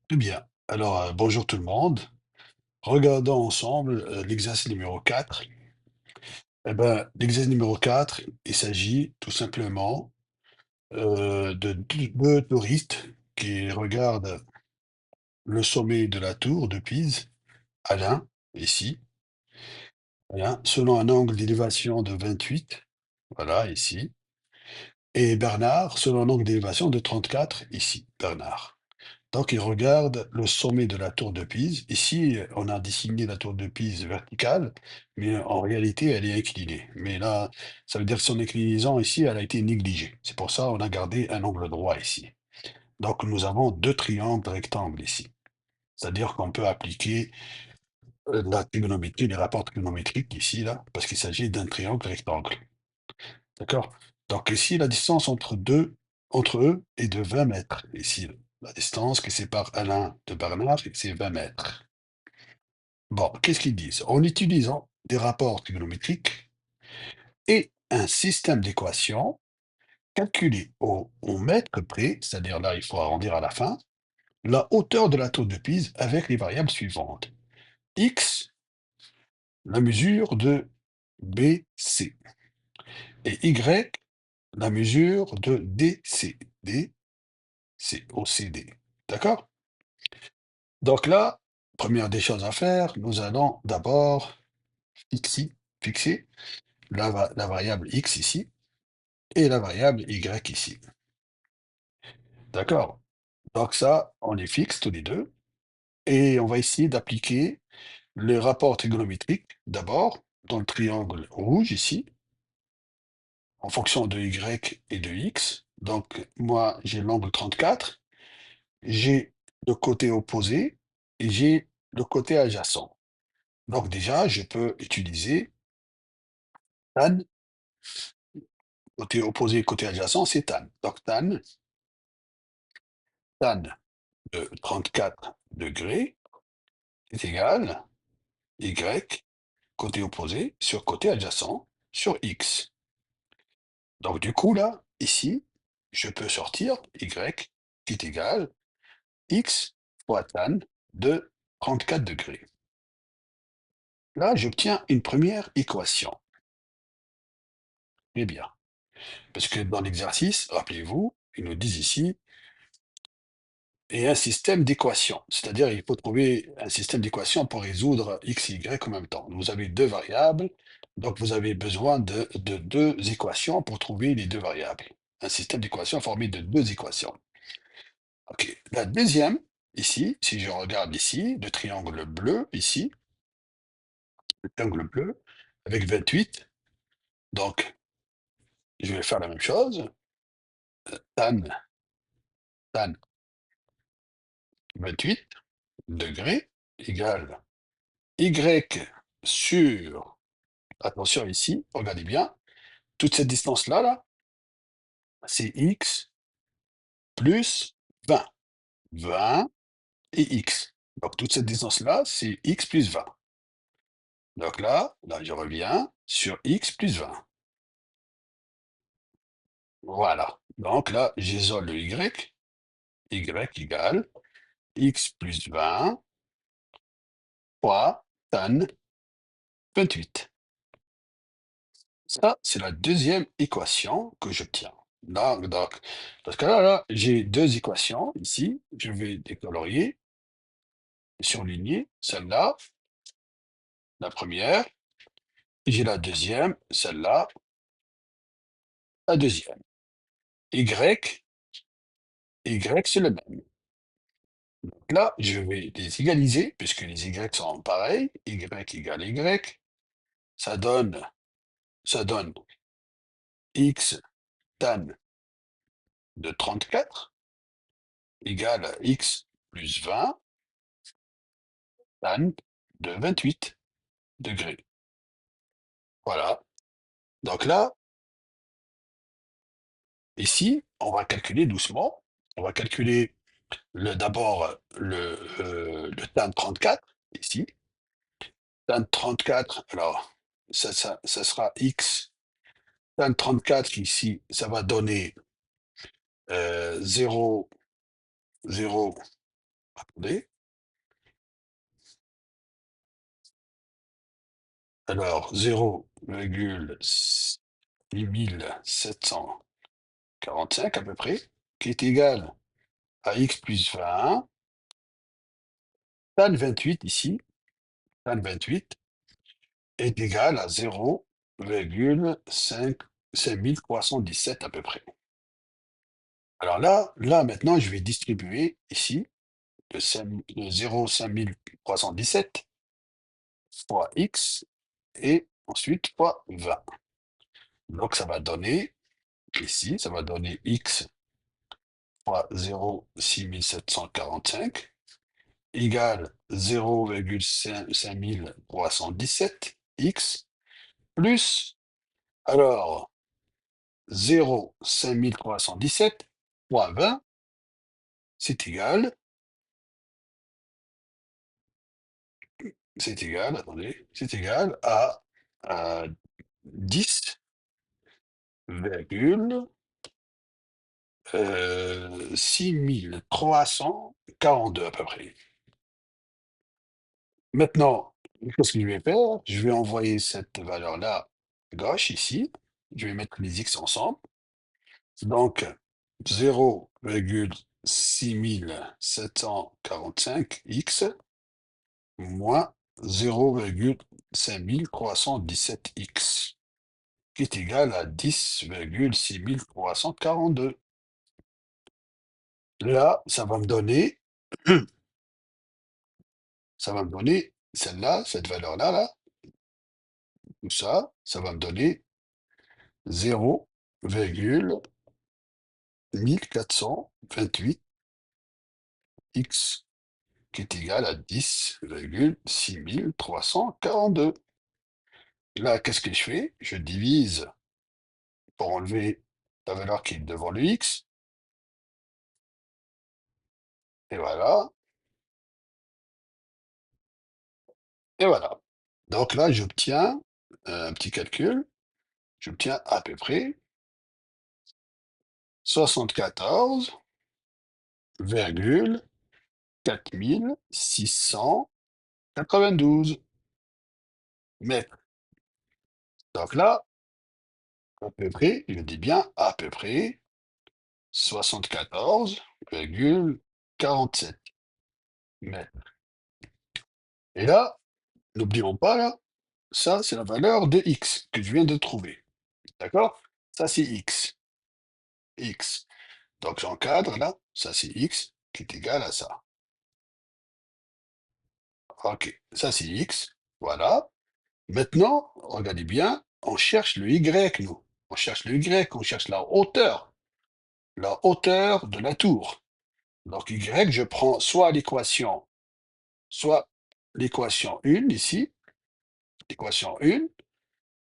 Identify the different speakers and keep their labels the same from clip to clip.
Speaker 1: Très bien. Alors, bonjour tout le monde. Regardons ensemble l'exercice numéro 4. L'exercice numéro 4, il s'agit tout simplement de deux touristes qui regardent le sommet de la tour de Pise, Alain, ici, voilà, selon un angle d'élévation de 28, voilà, ici, et Bernard, selon un angle d'élévation de 34, ici, Bernard. Donc, il regarde le sommet de la tour de Pise. Ici, on a dessiné la tour de Pise verticale, mais en réalité, elle est inclinée. Mais là, ça veut dire que son inclinaison ici, elle a été négligée. C'est pour ça qu'on a gardé un angle droit ici. Donc, nous avons deux triangles rectangles ici. C'est-à-dire qu'on peut appliquer la trigonométrie, les rapports trigonométriques ici, là, parce qu'il s'agit d'un triangle rectangle. D'accord? Donc ici, la distance entre eux est de 20 mètres. Ici, la distance qui sépare Alain de Bernard, c'est 20 mètres. Bon, qu'est-ce qu'ils disent? En utilisant des rapports trigonométriques et un système d'équations calculé au mètre près, c'est-à-dire là, il faut arrondir à la fin, la hauteur de la tour de Pise avec les variables suivantes. X, la mesure de BC, et Y, la mesure de DC. C'est OCD. D'accord? Donc là, première des choses à faire, nous allons d'abord fixer la variable x ici et la variable y ici. D'accord? Donc ça, on les fixe tous les deux et on va essayer d'appliquer le rapport trigonométrique d'abord dans le triangle rouge ici, en fonction de y et de x. Donc moi, j'ai l'angle 34, j'ai le côté opposé et j'ai le côté adjacent. Donc déjà, je peux utiliser tan, côté opposé, côté adjacent, c'est tan. Donc tan de 34 degrés est égal y, côté opposé, sur côté adjacent, sur x. Donc du coup, là, ici, je peux sortir y qui est égal x fois tan de 34 degrés. Là, j'obtiens une première équation. Eh bien, parce que dans l'exercice, rappelez-vous, ils nous disent ici, et un système d'équations. C'est-à-dire, il faut trouver un système d'équations pour résoudre x et y en même temps. Vous avez deux variables, donc vous avez besoin de deux équations pour trouver les deux variables. Un système d'équations formé de deux équations. Ok. La deuxième, ici, si je regarde ici, le triangle bleu, ici, le triangle bleu, avec 28, donc je vais faire la même chose. Tan 28 degrés égale y sur, attention ici, regardez bien, toute cette distance-là, là, c'est x plus 20. 20 et x. Donc toute cette distance-là, c'est x plus 20. Donc là, je reviens sur x plus 20. Voilà. Donc là, j'isole le y. Y égale x plus 20 fois tan 28. Ça, c'est la deuxième équation que j'obtiens. Donc, parce que là, j'ai deux équations ici. Je vais décolorier, surligner celle-là, la première. Et j'ai la deuxième, celle-là, la deuxième. Y, Y, c'est le même. Donc là, je vais les égaliser, puisque les Y sont pareils. Y égale Y. Ça donne, ça donne X tan de 34 égale X plus 20 tan de 28 degrés. Voilà. Donc là, ici, on va calculer doucement. On va calculer d'abord le tan 34, ici. Tan 34, alors, ça sera x. Tan 34, ici, ça va donner 0, 0, Attendez. Alors, 0,6745 à peu près, qui est égal à x plus 20, tan 28 ici, tan 28 est égal à 0,5317 à peu près. Alors là maintenant, je vais distribuer ici le 0,5317 fois x et ensuite fois 20. Donc ça va donner, ici, ça va donner x fois 0,6745 égale 0,5317 x plus, alors, 0,5317 fois 20, c'est égal, attendez, c'est égal à 10,6342 à peu près. Maintenant, qu'est-ce que je vais faire? Je vais envoyer cette valeur-là à gauche ici. Je vais mettre les x ensemble. Donc, 0,6745x moins 0,5317x, qui est égal à 10,6342. Là, ça va me donner celle-là, cette valeur-là, là, tout ça, ça va me donner 0,1428x, qui est égal à 10,6342. Là, qu'est-ce que je fais? Je divise pour enlever la valeur qui est devant le x, et voilà, et voilà. Donc là, j'obtiens un petit calcul, j'obtiens à peu près 74,4692 mètres. Donc là, à peu près, je dis bien à peu près 74,47 mètres. Et là, n'oublions pas, là, ça, c'est la valeur de x que je viens de trouver. D'accord? Ça, c'est x. X. Donc, j'encadre là, ça, c'est x qui est égal à ça. OK, ça, c'est x. Voilà. Maintenant, regardez bien, on cherche le y, nous. On cherche le y, on cherche la hauteur de la tour. Donc, y, je prends soit l'équation 1 ici, l'équation 1,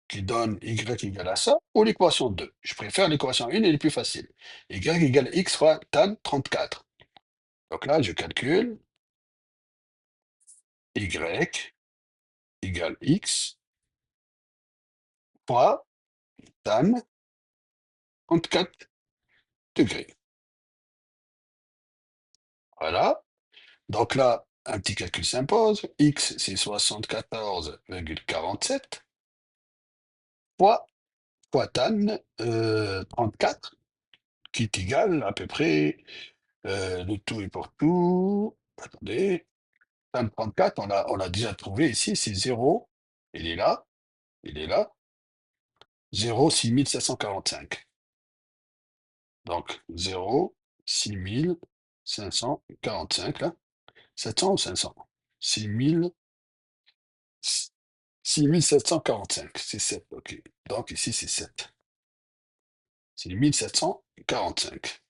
Speaker 1: qui donne y égale à ça, ou l'équation 2. Je préfère l'équation 1, elle est plus facile. Y égale x fois tan 34. Donc là, je calcule y égale x fois tan 34 degrés. Voilà. Donc là, un petit calcul s'impose. X, c'est 74,47 fois, tan 34, qui est égal à peu près, le tout est pour tout. Attendez, tan 34, on l'a déjà trouvé ici, c'est 0. Il est là, il est là. 0,6745. Donc 0,6545 là. 700 ou 500? 6000, 6745, c'est 7, ok. Donc ici c'est 7. C'est 1745.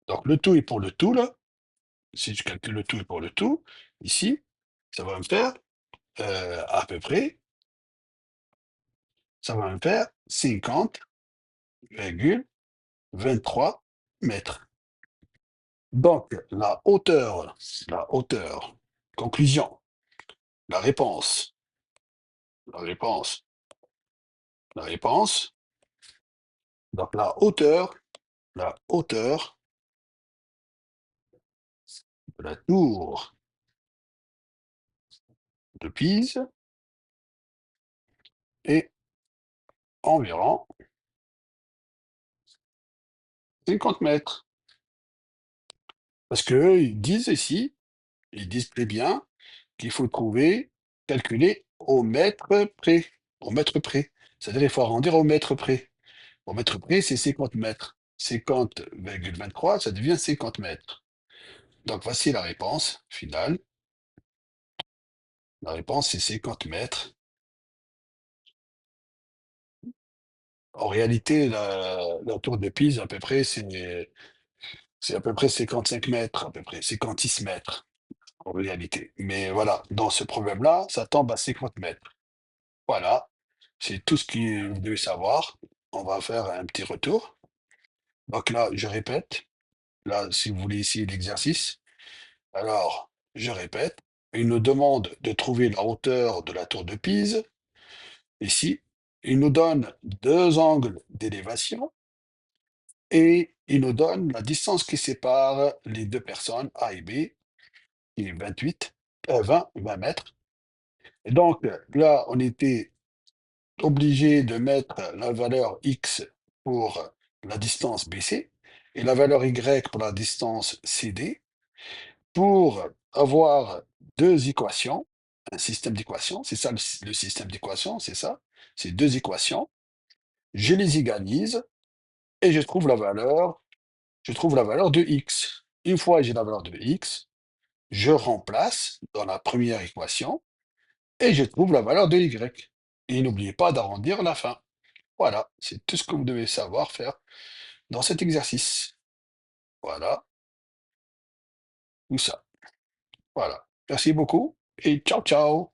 Speaker 1: Donc le tout est pour le tout là. Si je calcule le tout est pour le tout, ici, ça va me faire à peu près, ça va me faire 50,23 mètres. Donc conclusion, la réponse, la réponse, la réponse. Donc la hauteur de la tour de Pise est environ 50 mètres. Parce qu'eux, ils disent très bien qu'il faut trouver, calculer au mètre près. Au mètre près. C'est-à-dire il faut arrondir au mètre près. Au mètre près, c'est 50 mètres. 50,23, ça devient 50 mètres. Donc voici la réponse finale. La réponse, c'est 50 mètres. En réalité, la tour de Pise, à peu près, c'est à peu près 55 mètres, à peu près 56 mètres, en réalité. Mais voilà, dans ce problème-là, ça tombe à 50 mètres. Voilà, c'est tout ce que vous devez savoir. On va faire un petit retour. Donc là, je répète. Là, si vous voulez essayer l'exercice, alors, je répète. Il nous demande de trouver la hauteur de la tour de Pise. Ici, il nous donne deux angles d'élévation et il nous donne la distance qui sépare les deux personnes, A et B, qui est 20 mètres. Et donc, là, on était obligé de mettre la valeur X pour la distance BC et la valeur Y pour la distance CD pour avoir deux équations, un système d'équations, c'est ça le système d'équations, c'est ça, c'est deux équations, je les égalise et je trouve la valeur de X. Une fois que j'ai la valeur de X, je remplace dans la première équation et je trouve la valeur de Y. Et n'oubliez pas d'arrondir la fin. Voilà, c'est tout ce que vous devez savoir faire dans cet exercice. Voilà, tout ça. Voilà. Merci beaucoup et ciao, ciao.